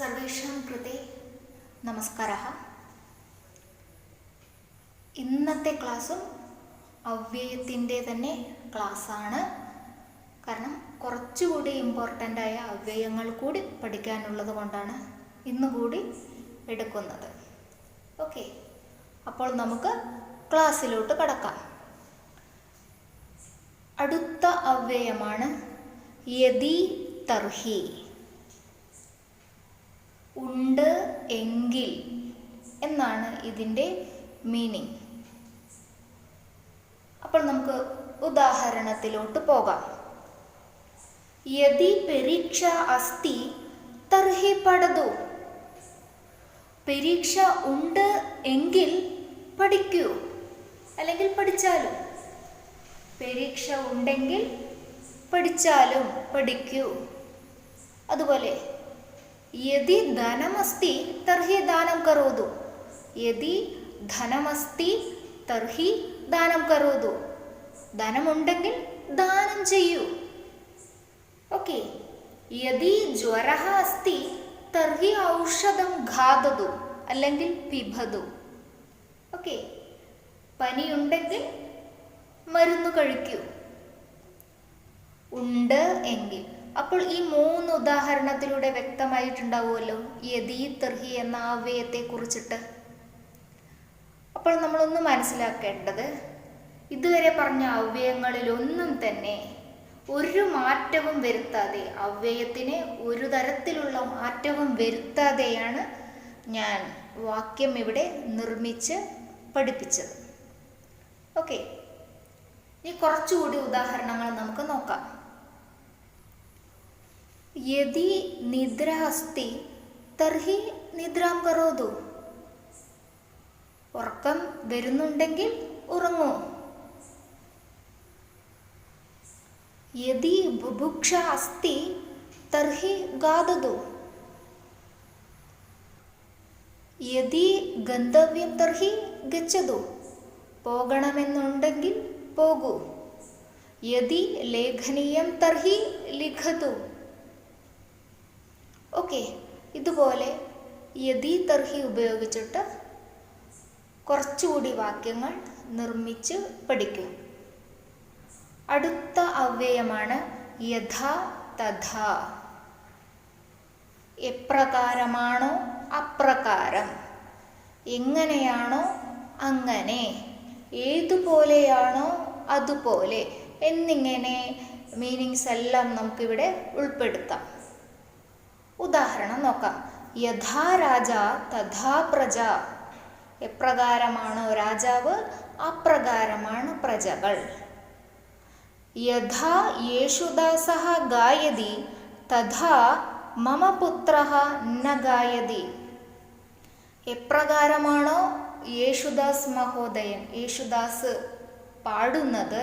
സർവേഷാം കൃതേ നമസ്കാരः. ഇന്നത്തെ ക്ലാസ്സും അവ്യയത്തിൻ്റെ തന്നെ ക്ലാസ്സാണ്. കാരണം കുറച്ചുകൂടി ഇമ്പോർട്ടൻ്റായ അവ്യയങ്ങൾ കൂടി പഠിക്കാനുള്ളത് കൊണ്ടാണ് ഇന്നുകൂടി എടുക്കുന്നത്. ഓക്കെ, അപ്പോൾ നമുക്ക് ക്ലാസ്സിലോട്ട് കടക്കാം. അടുത്ത അവ്യയമാണ് യദി തർഹി. ഉണ്ട് എങ്കിൽ എന്നാണ് ഇതിൻ്റെ മീനിങ്. അപ്പോൾ നമുക്ക് ഉദാഹരണത്തിലോട്ട് പോകാം. യദി പരീക്ഷ അസ്തി തർഹി പഠതു. പരീക്ഷ ഉണ്ട് എങ്കിൽ പഠിക്കൂ, അല്ലെങ്കിൽ പഠിച്ചാലും. പരീക്ഷ ഉണ്ടെങ്കിൽ പഠിച്ചാലും പഠിക്കൂ. അതുപോലെ യദി ധനമസ്തി തർഹി ദാനം കരോതു. യദി ധനമസ്തി തർഹി ദാനം കരോതു. ധനമുണ്ടെങ്കിൽ ദാനം ചെയ്യൂ. ഓക്കെ. യദി ജ്വരഃ അസ്തി തർഹി ഔഷധം ഖാദതു, അല്ലെങ്കിൽ പിബതു. ഓക്കെ, പനിയുണ്ടെങ്കിൽ മരുന്ന് കഴിക്കൂ. ഉണ്ട് എങ്കിൽ. അപ്പോൾ ഈ 3 ഉദാഹരണത്തിലൂടെ വ്യക്തമായിട്ടുണ്ടാവുമല്ലോ യദി തർഹി എന്ന അവ്യയത്തെ കുറിച്ചിട്ട്. അപ്പോൾ നമ്മളൊന്ന് മനസ്സിലാക്കേണ്ടത്, ഇതുവരെ പറഞ്ഞ അവ്യയങ്ങളിലൊന്നും തന്നെ ഒരു മാറ്റവും വരുത്താതെ, അവ്യയത്തിന് ഒരു തരത്തിലുള്ള മാറ്റവും വരുത്താതെയാണ് ഞാൻ വാക്യം ഇവിടെ നിർമ്മിച്ച് പഠിപ്പിച്ചത്. ഓക്കെ, ഇനി കുറച്ചുകൂടി ഉദാഹരണങ്ങൾ നമുക്ക് നോക്കാം. യദി നിദ്ര അസ്തി തർഹി നിദ്രാം കരോതു. ഉറക്കം വരുന്നുണ്ടെങ്കിൽ ഉറങ്ങൂ. യദി ബുഭുക്ഷ അസ്തി തർഹി ഖാദതു. യദി ഗന്തവ്യം തർഹി ഗച്ഛതു. പോകണമെന്നുണ്ടെങ്കിൽ പോകൂ. യദി ലേഖനീയം തർഹി ലിഖതു. ഓക്കെ, ഇതുപോലെ യദി തർഹി ഉപയോഗിച്ചിട്ട് കുറച്ചുകൂടി വാക്യങ്ങൾ നിർമ്മിച്ച് പഠിക്കും. അടുത്ത അവ്യയമാണ് യഥാ തഥാ. എപ്രകാരമാണോ അപ്രകാരം, എങ്ങനെയാണോ അങ്ങനെ, ഏതുപോലെയാണോ അതുപോലെ എന്നിങ്ങനെ മീനിങ്സ് എല്ലാം നമുക്കിവിടെ ഉൾപ്പെടുത്താം. ഉദാഹരണം നോക്കാം. യഥാ രാജ തഥാ പ്രജ. എപ്രകാരമാണോ രാജാവ് അപ്രകാരമാണ് പ്രജകൾ. യഥാ യേശുദാസഃ ഗായതി തഥാ മമ പുത്രഃ ന ഗായതി. എപ്രകാരമാണോ യേശുദാസ് മഹോദയൻ, യേശുദാസ് പാടുന്നത്,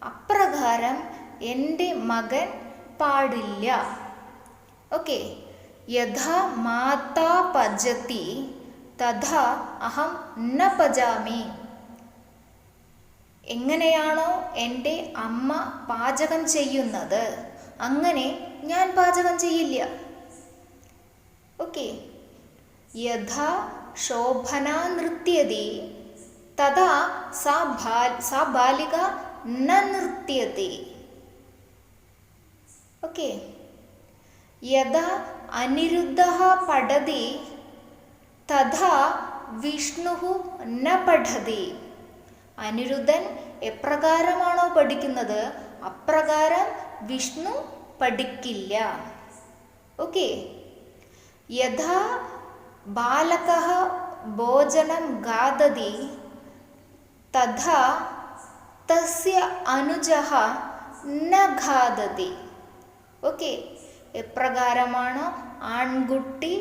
അപ്രകാരം എൻ്റെ മകൻ പാടില്ല. ഓക്കെ. യഥാ മാതാ പജതി തഥാ അഹം ന പജാമി. എങ്ങനെയാണോ എൻ്റെ അമ്മ പാചകം ചെയ്യുന്നത് അങ്ങനെ ഞാൻ പാചകം ചെയ്യില്ല. ഓക്കെ. യഥാ ശോഭന നൃത്യതി തഥാ സാ ബാലിക ന നൃത്യതി. ഓക്കെ. യഥാ അനിരുദ്ധഃ പഠതി തഥാ വിഷ്ണുഃ ന പഠതി. അനിരുദ്ധൻ എപ്രകാരമാണോ പഠിക്കുന്നത് അപ്രകാരം വിഷ്ണു പഠിക്കില്ല. ഓക്കെ. യഥാ ബാലകഃ ഭോജനം ഖാദതി തഥാ തസ്യ അനുജഃ ന ഖാദതി. ഓക്കെ. എപ്രകാരമാണോ ആൺകുട്ടി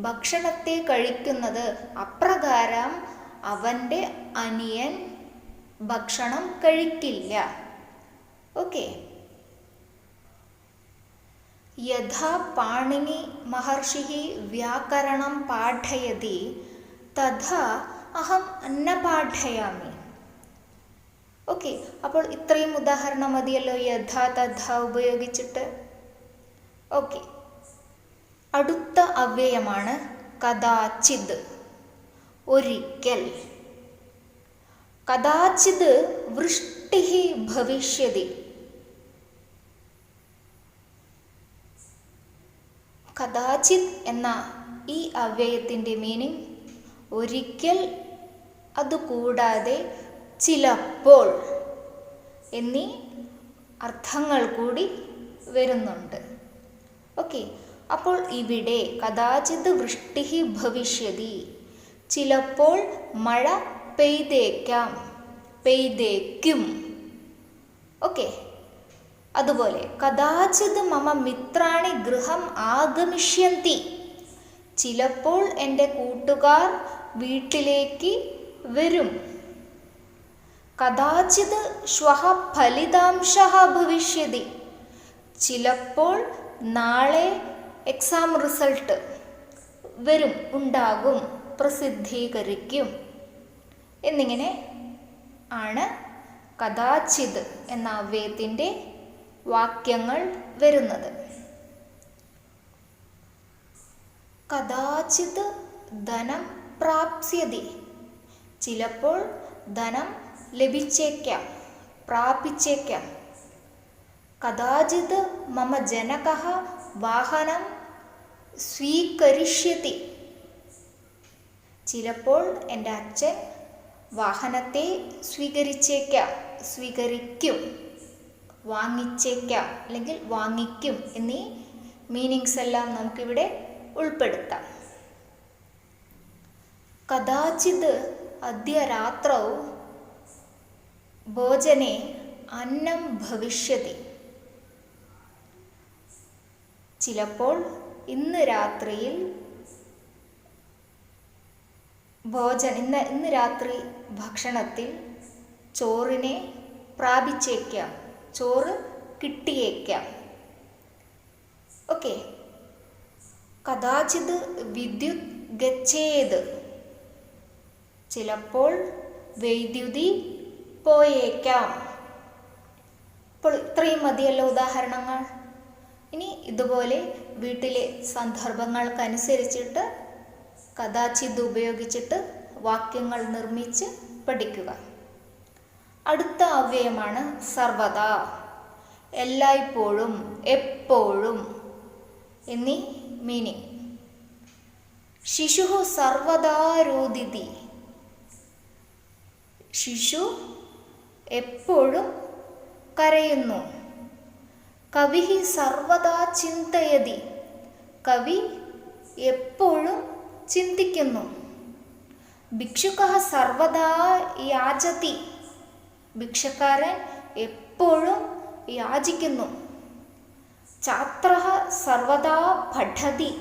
ഭക്ഷണത്തെ കഴിക്കുന്നത് അപ്രകാരം അവൻ്റെ അനിയൻ ഭക്ഷണം കഴിക്കില്ല. ഓക്കെ. യഥാ പാണിനി മഹർഷിഃ വ്യാകരണം പാഠയതി തഥാ അഹം ന പാഠയാമി. ഓക്കെ, അപ്പോൾ ഇത്രയും ഉദാഹരണം മതിയല്ലോ യഥാ തഥാ ഉപയോഗിച്ചിട്ട്. ഓക്കെ, അടുത്ത അവ്യയമാണ് കദാചിത്, ഒരിക്കൽ. കദാചിത് വൃഷ്ടിഃ ഭവിഷ്യതി. കദാചിത് എന്ന ഈ അവ്യയത്തിൻ്റെ മീനിങ് ഒരിക്കൽ, അതുകൂടാതെ ചിലപ്പോൾ എന്നീ അർത്ഥങ്ങൾ കൂടി വരുന്നുണ്ട്. ഓക്കെ, അപ്പോൾ ഇവിടെ കദാചിത് വൃഷ്ടിഃ ഭവിഷ്യതി, ചിലപ്പോൾ മഴ പെയ്തേക്കാം, പെയ്തേക്കും. ഓക്കെ, അതുപോലെ കദാചിത് മമ മിത്രാണി ഗൃഹം ആഗമിഷ്യന്തി, ചിലപ്പോൾ എൻ്റെ കൂട്ടുകാർ വീട്ടിലേക്ക് വരും. കദാചിത് ശ്വഃ ഫലിതാംശഃ ഭവിഷ്യതി, ചിലപ്പോൾ നാളെ എക്സാം റിസൾട്ട് വരും, ഉണ്ടാകും, പ്രസിദ്ധീകരിക്കും എന്നിങ്ങനെ ആണ് കദാചിത് എന്ന അവ്യയത്തിൻ്റെ വാക്യങ്ങൾ വരുന്നത്. കദാചിത് ധനം പ്രാപ്സ്യതി, ചിലപ്പോൾ ധനം ലഭിച്ചേക്കാം, പ്രാപിച്ചേക്കാം. കദാചിത് മമ ജനകഃ വാഹനം സ്വീകരിഷ്യതി, ചിലപ്പോൾ എൻ്റെ അച്ഛൻ വാഹനത്തെ സ്വീകരിച്ചേക്കാം, സ്വീകരിക്കും, വാങ്ങിച്ചേക്കാം അല്ലെങ്കിൽ വാങ്ങിക്കും എന്നീ മീനിങ്സ് എല്ലാം നമുക്കിവിടെ ഉൾപ്പെടുത്താം. കദാചിത് അദ്യ രാത്രൗ ഭോജനെ അന്നം ഭവിഷ്യതി, ചിലപ്പോൾ ഇന്ന് രാത്രിയിൽ ഇന്ന് രാത്രി ഭക്ഷണത്തിൽ ചോറിനെ പ്രാപിച്ചേക്കാം, ചോറ് കിട്ടിയേക്കാം. ഓക്കെ, കദാചിത് വിദ്യുത് ഗച്ഛേത്, ചിലപ്പോൾ വൈദ്യുതി പോയേക്കാം. അപ്പോൾ ഇത്രയും മതിയല്ലോ ഉദാഹരണങ്ങൾ. ഇനി ഇതുപോലെ വീട്ടിലെ സന്ദർഭങ്ങൾക്കനുസരിച്ചിട്ട് കദാചിത് ഉപയോഗിച്ചിട്ട് വാക്യങ്ങൾ നിർമ്മിച്ച് പഠിക്കുക. അടുത്ത അവ്യയമാണ് സർവദാ, എല്ലായ്പ്പോഴും, എപ്പോഴും എന്നീ മീനിങ്. ശിശുഃ സർവദാ രോദിതി, ശിശു എപ്പോഴും കരയുന്നു. കവിഃ സർവദാ ചിന്തയതി, കവി എപ്പോഴും ചിന്തിക്കുന്നു. ഭിക്ഷുകഃ സർവദാ യാചതി, ഭിക്ഷക്കാരൻ എപ്പോഴും യാചിക്കുന്നു. ഛാത്രഃ സർവദാ പഠതി,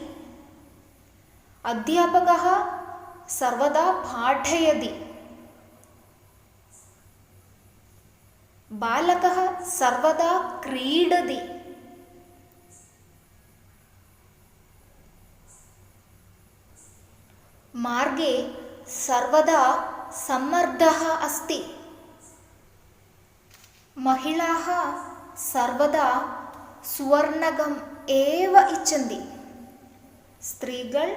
അധ്യാപകഃ സർവദാ പാഠയതി. ബാലകഃ സർവദാ ക്രീഡതി. മാർഗേ സർവദാ സമ്മർദ്ദഃ അസ്തി. മഹിളാഃ സർവദാ സുവർണകം ഏവ ഇച്ഛന്തി. സ്ത്രീകൾ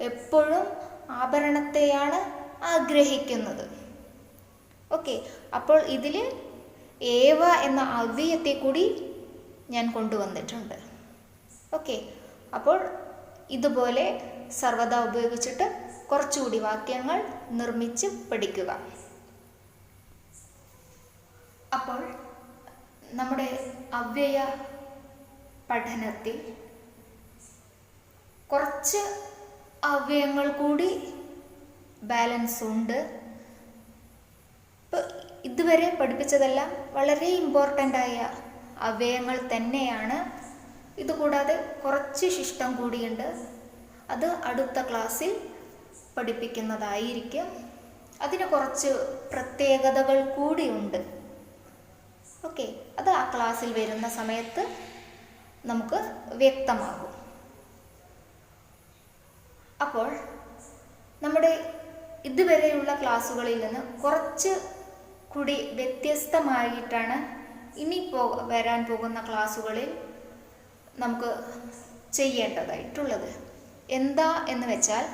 എപ്പോഴും ആഭരണത്തെയാണ് ആഗ്രഹിക്കുന്നത്. ഓക്കെ, അപ്പോൾ ഇതിൽ ഏവ എന്ന അവ്യയത്തെ കൂടി ഞാൻ കൊണ്ടുവന്നിട്ടുണ്ട്. ഓക്കെ, അപ്പോൾ ഇതുപോലെ സർവദാ ഉപയോഗിച്ചിട്ട് കുറച്ചുകൂടി വാക്യങ്ങൾ നിർമ്മിച്ച് പഠിക്കുക. അപ്പോൾ നമ്മുടെ അവ്യയ പഠനത്തിൽ കുറച്ച് അവ്യയങ്ങൾ കൂടി ബാലൻസ് ഉണ്ട്. ഇതുവരെ പഠിപ്പിച്ചതെല്ലാം വളരെ ഇമ്പോർട്ടൻ്റ് ആയ അവ്യയങ്ങൾ തന്നെയാണ്. ഇതുകൂടാതെ കുറച്ച് ശിഷ്ടം കൂടിയുണ്ട്, അത് അടുത്ത ക്ലാസ്സിൽ പഠിപ്പിക്കുന്നതായിരിക്കും. അതിന് കുറച്ച് പ്രത്യേകതകൾ കൂടിയുണ്ട്. ഓക്കെ, അത് ആ ക്ലാസ്സിൽ വരുന്ന സമയത്ത് നമുക്ക് വ്യക്തമാകും. അപ്പോൾ നമ്മുടെ ഇതുവരെയുള്ള ക്ലാസ്സുകളിൽ നിന്ന് കുറച്ച് കൂടി വ്യത്യസ്തമായിട്ടാണ് ഇനി വരാൻ പോകുന്ന ക്ലാസ്സുകളിൽ നമുക്ക് ചെയ്യേണ്ടതായിട്ടുള്ളത്. എന്താ എന്ന് വെച്ചാൽ,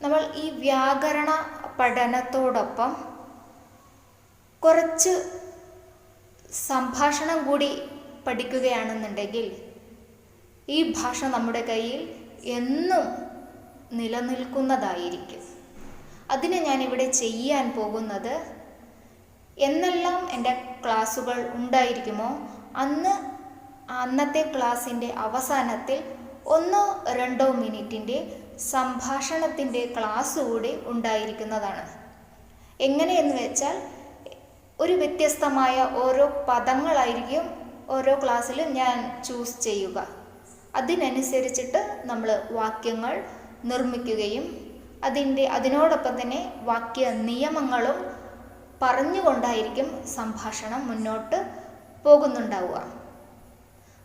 നമ്മൾ ഈ വ്യാകരണ പഠനത്തോടൊപ്പം കുറച്ച് സംഭാഷണം കൂടി പഠിക്കുകയാണെന്നുണ്ടെങ്കിൽ ഈ ഭാഷ നമ്മുടെ കയ്യിൽ എന്നും നിലനിൽക്കുന്നതായിരിക്കും. അതിന് ഞാനിവിടെ ചെയ്യാൻ പോകുന്നത്, എന്നെല്ലാം എൻ്റെ ക്ലാസ്സുകൾ ഉണ്ടായിരിക്കുമോ അന്നത്തെ ക്ലാസ്സിൻ്റെ അവസാനത്തിൽ 1-2 മിനിറ്റിൻ്റെ സംഭാഷണത്തിൻ്റെ ക്ലാസ് കൂടി ഉണ്ടായിരിക്കുന്നതാണ്. എങ്ങനെയെന്ന് വെച്ചാൽ, ഒരു വ്യത്യസ്തമായ ഓരോ പദങ്ങളായിരിക്കും ഓരോ ക്ലാസ്സിലും ഞാൻ ചൂസ് ചെയ്യുക. അതിനനുസരിച്ചിട്ട് നമ്മൾ വാക്യങ്ങൾ നിർമ്മിക്കുകയും അതിനോടൊപ്പം തന്നെ വാക്യ നിയമങ്ങളും പറഞ്ഞുകൊണ്ടായിരിക്കും സംഭാഷണം മുന്നോട്ട് പോകുന്നുണ്ടാവുക.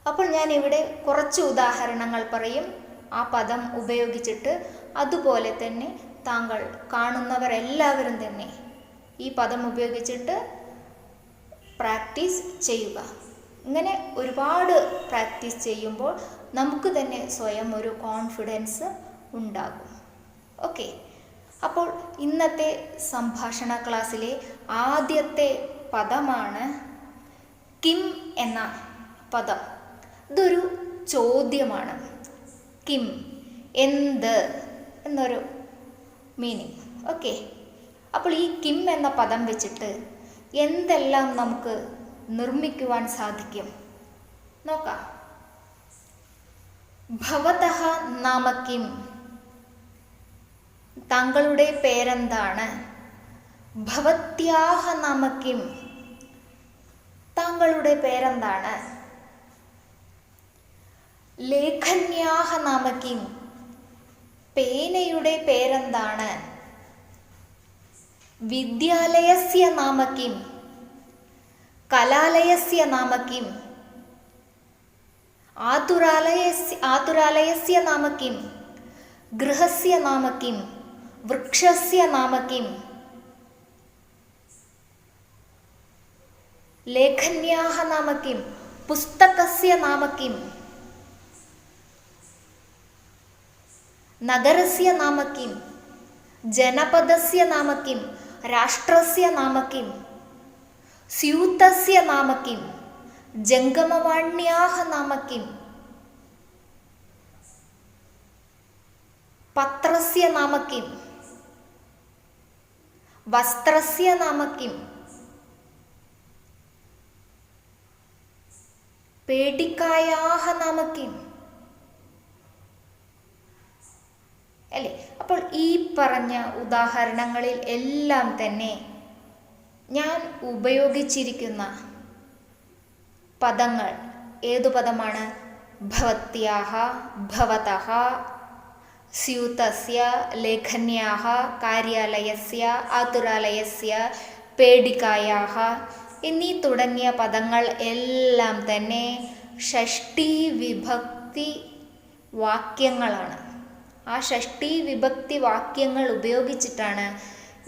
അപ്പോൾ ഞാൻ ഇവിടെ കുറച്ച് ഉദാഹരണങ്ങൾ പറയും. ആ പദം ഉപയോഗിച്ചിട്ട് അതുപോലെ തന്നെ താങ്കൾ കാണുന്നവരെല്ലാവരും തന്നെ ഈ പദം ഉപയോഗിച്ചിട്ട് പ്രാക്ടീസ് ചെയ്യുക. ഇങ്ങനെ ഒരുപാട് പ്രാക്ടീസ് ചെയ്യുമ്പോൾ നമുക്ക് തന്നെ സ്വയം ഒരു കോൺഫിഡൻസ് ഉണ്ടാകും. ഓക്കെ, അപ്പോൾ ഇന്നത്തെ സംഭാഷണ ക്ലാസ്സിലെ ആദ്യത്തെ പദമാണ് കിം എന്ന പദം. ഇതൊരു ചോദ്യമാണ്. കിം, എന്ത് എന്നൊരു മീനിങ്. ഓക്കെ, അപ്പോൾ ഈ കിം എന്ന പദം വെച്ചിട്ട് എന്തെല്ലാം നമുക്ക് നിർമ്മിക്കുവാൻ സാധിക്കും നോക്കാം. ഭവതഃ നാമ കിം, താങ്കളുടെ പേരെന്താണ്? ഭവത്യാഹ നാമ കിം, താങ്കളുടെ പേരെന്താണ്? ലേഖന്യാഹ നാമ കിം, പേനയുടെ പേരെന്താണ്? വിദ്യാലയസ്യ നാമ കിം, കലാലയസ്യ നാമ കിം, ആതുരാലയസ്യ നാമ കിം, ഗൃഹസ്യ നാമ കിം, വൃക്ഷസ്യ നാമ കിം. ലേഖന്യാഹ നാമ കിം, പുസ്തകസ്യ നാമ കിം, നഗരസ്യ നാമ കിം, ജനപദസ്യ നാമ കിം, രാഷ്ട്രസ്യ നാമ കിം, സ്യൂതസ്യ നാമ കിം, ജംഗമവാണ്യാഹ നാമ കിം, പത്രസ്യ നാമ കിം, വസ്ത്രസ്യ നാമ കിം, പേടികായാഹ നാമ കിം. അല്ലേ? അപ്പോൾ ഈ പറഞ്ഞ ഉദാഹരണങ്ങളിൽ എല്ലാം തന്നെ ഞാൻ ഉപയോഗിച്ചിരിക്കുന്ന പദങ്ങൾ ഏതു പദമാണ്? ഭവത്യാഹ, ഭവതഃ, സ്യൂതസ്യ, ലേഖന്യാഹ, കാര്യാലയസ്യ, ആതുരാലയസ്യ, പേടികായാഹ എന്നീ തുടങ്ങിയ പദങ്ങൾ എല്ലാം തന്നെ ഷഷ്ഠി വിഭക്തി വാക്യങ്ങളാണ്. ആ ഷഷ്ഠി വിഭക്തി വാക്യങ്ങൾ ഉപയോഗിച്ചിട്ടാണ്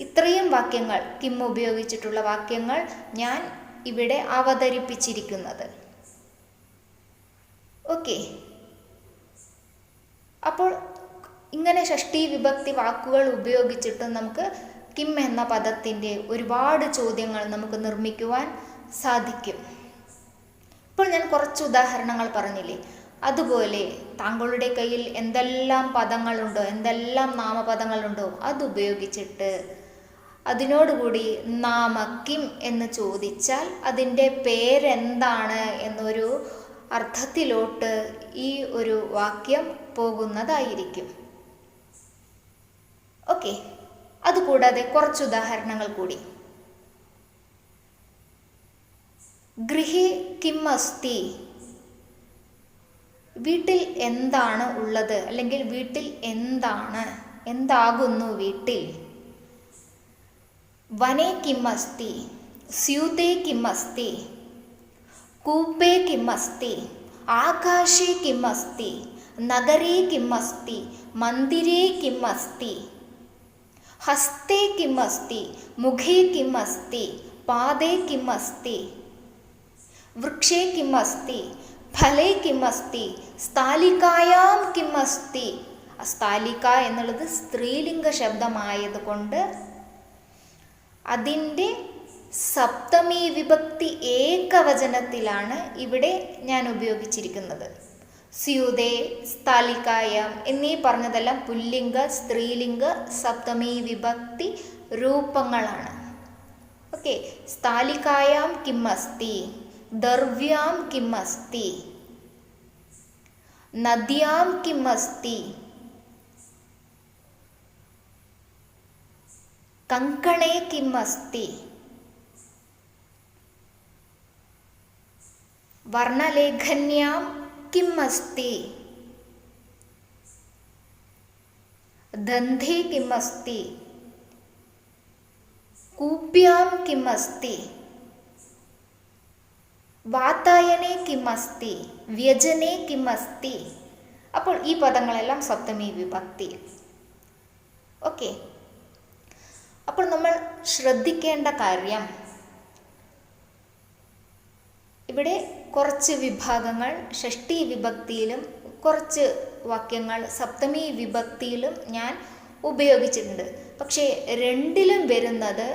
ഇത്രയും വാക്യങ്ങൾ, കിം ഉപയോഗിച്ചിട്ടുള്ള വാക്യങ്ങൾ ഞാൻ ഇവിടെ അവതരിപ്പിച്ചിരിക്കുന്നത്. ഓക്കെ, അപ്പോൾ ഇങ്ങനെ ഷഷ്ഠി വിഭക്തി വാക്കുകൾ ഉപയോഗിച്ചിട്ട് നമുക്ക് കിം എന്ന പദത്തിൻ്റെ ഒരുപാട് ചോദ്യങ്ങൾ നമുക്ക് നിർമ്മിക്കുവാൻ സാധിക്കും. ഇപ്പോൾ ഞാൻ കുറച്ച് ഉദാഹരണങ്ങൾ പറഞ്ഞില്ലേ, അതുപോലെ താങ്കളുടെ കയ്യിൽ എന്തെല്ലാം പദങ്ങളുണ്ടോ, എന്തെല്ലാം നാമപദങ്ങളുണ്ടോ അതുപയോഗിച്ചിട്ട് അതിനോടുകൂടി നാമ കിം എന്ന് ചോദിച്ചാൽ അതിൻ്റെ പേരെന്താണ് എന്നൊരു അർത്ഥത്തിലോട്ട് ഈ ഒരു വാക്യം പോകുന്നതായിരിക്കും. ഓക്കെ, അതുകൂടാതെ കുറച്ച് ഉദാഹരണങ്ങൾ കൂടി. ഗൃഹേ കിം അസ്തി, വീട്ടിൽ എന്താണ് ഉള്ളത്, അല്ലെങ്കിൽ വീട്ടിൽ എന്താകുന്നു വീട്ടിൽ. വനേ കിം അസ്തി, സ്യൂതേ കിം അസ്തി, കൂപേ കിം അസ്തി, ആകാശേ കിം അസ്തി, നഗരേ കിം അസ്തി, മന്ദിരേ കിം അസ്തി, ഹസ്തേ കിം അസ്തി, മുഖേ കിം അസ്തി, പാദേ കിം അസ്തി, വൃക്ഷേ കിം അസ്തി, ഫലേ കിം അസ്തി, സ്ഥാലികായാം കിം അസ്തി. സ്ഥാലിക എന്നുള്ളത് സ്ത്രീലിംഗ ശബ്ദമായതുകൊണ്ട് അതിൻ്റെ സപ്തമി വിഭക്തി ഏകവചനത്തിലാണ് ഇവിടെ ഞാൻ ഉപയോഗിച്ചിരിക്കുന്നത്. സ്യൂതേ, സ്ഥാലികായാം എന്നീ പറഞ്ഞതെല്ലാം പുല്ലിംഗ, സ്ത്രീലിംഗ, സപ്തമി വിഭക്തി രൂപങ്ങളാണ്. ഓക്കെ. സ്ഥാലികായാം കിം അസ്തി, ദർവ്യാം കിം അസ്തി, നദ്യാം കിം അസ്തി, കങ്കണേ കിം അസ്തി, വർണ്ണലേഖന്യാം കിം അസ്തി, ദന്ധേ കിം അസ്തി, കൂപ്യാം കിം അസ്തി, വാതായനേ കിം അസ്തി, വ്യജനേ കിം അസ്തി. അപ്പോൾ ഈ പദങ്ങളെല്ലാം സപ്തമി വിഭക്തി. ഓക്കെ. അപ്പോൾ നമ്മൾ ശ്രദ്ധിക്കേണ്ട കാര്യം, ഇവിടെ കുറച്ച് വിഭാഗങ്ങൾ ഷഷ്ടി വിഭക്തിയിലും കുറച്ച് വാക്യങ്ങൾ സപ്തമി വിഭക്തിയിലും ഞാൻ ഉപയോഗിച്ചിട്ടുണ്ട്. പക്ഷേ രണ്ടിലും വരുന്നത്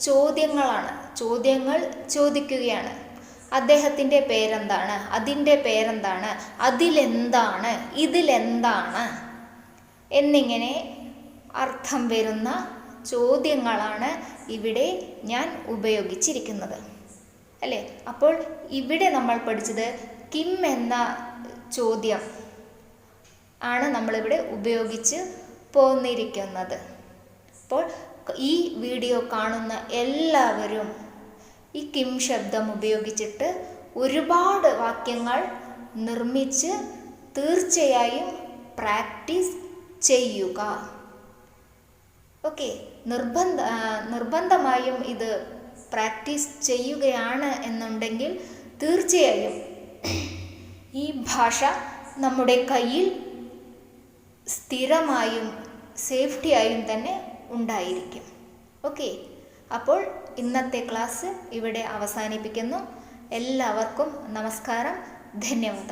ചോദ്യങ്ങളാണ്. ചോദ്യങ്ങൾ ചോദിക്കുകയാണ്. അദ്ദേഹത്തിൻ്റെ പേരെന്താണ്, അതിൻ്റെ പേരെന്താണ്, അതിലെന്താണ്, ഇതിലെന്താണ് എന്നിങ്ങനെ അർത്ഥം വരുന്ന ചോദ്യങ്ങളാണ് ഇവിടെ ഞാൻ ഉപയോഗിച്ചിരിക്കുന്നത്, അല്ലേ? അപ്പോൾ ഇവിടെ നമ്മൾ പഠിച്ചത് കിം എന്ന ചോദ്യം ആണ് നമ്മളിവിടെ ഉപയോഗിച്ച് പോന്നിരിക്കുന്നത്. അപ്പോൾ ഈ വീഡിയോ കാണുന്ന എല്ലാവരും ഈ കിം ശബ്ദം ഉപയോഗിച്ചിട്ട് ഒരുപാട് വാക്യങ്ങൾ നിർമ്മിച്ച് തീർച്ചയായും പ്രാക്ടീസ് ചെയ്യുക. ഓക്കെ. നിർബന്ധമായും ഇത് പ്രാക്ടീസ് ചെയ്യുകയാണ് എന്നുണ്ടെങ്കിൽ തീർച്ചയായും ഈ ഭാഷ നമ്മുടെ കയ്യിൽ സ്ഥിരമായും സേഫ്റ്റിയായും തന്നെ ഉണ്ടായിരിക്കും. ഓക്കെ. അപ്പോൾ ഇന്നത്തെ ക്ലാസ് ഇവിടെ അവസാനിപ്പിക്കുന്നു. എല്ലാവർക്കും നമസ്കാരം. ധന്യവാദ.